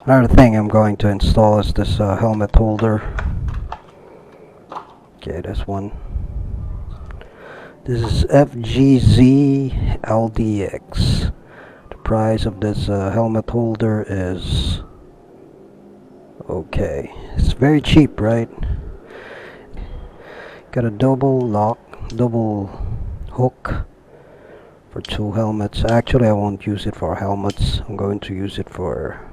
Another thing I'm going to install is this helmet holder. Okay, this one. This is FXGZ LDX. The price of this helmet holder is okay. It's very cheap, right? Got a double hook for 2 helmets. Actually, I won't use it for helmets. I'm going to use it for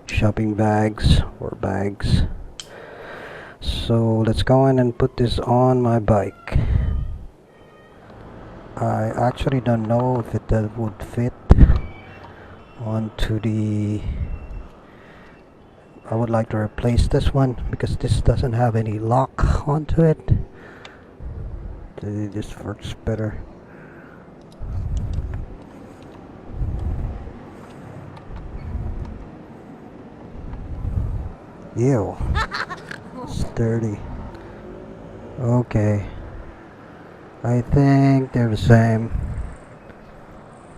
shopping bags or bags. So let's go in and put this on my bike. I actually don't know if it would fit onto the... I would like to replace this one because this doesn't have any lock onto it. This works better. Ew. It's dirty. Okay. I think they're the same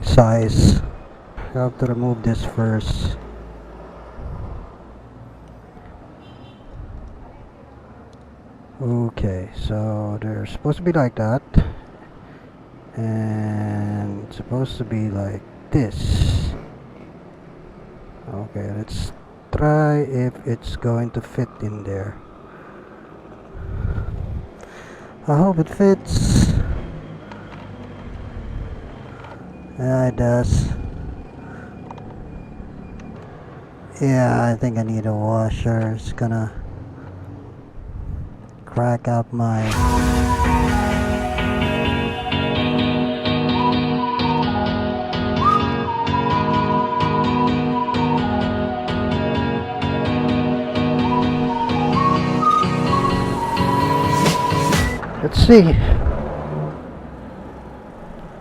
size. I have to remove this first. Okay, so they're supposed to be like that. And it's supposed to be like this. Okay, let's try if it's going to fit in there. I hope it fits. Yeah, it does. Yeah, I think I need a washer. It's gonna crack up my... Let's see.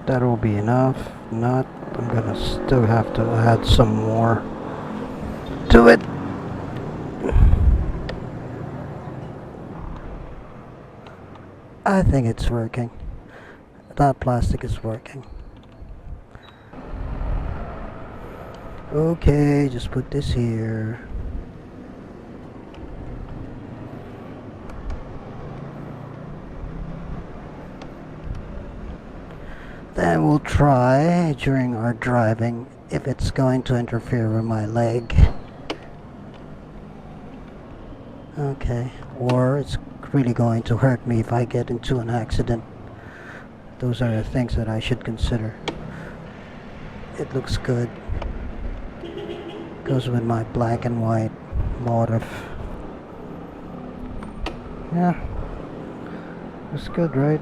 That will be enough. If not, I'm gonna still have to add some more to it. I think it's working. That plastic is working. Okay, just put this here. Then we'll try during our driving if it's going to interfere with my leg. Okay, or it's really going to hurt me if I get into an accident. Those are the things that I should consider. It looks good. Goes with my black and white motif. Yeah, looks good, right?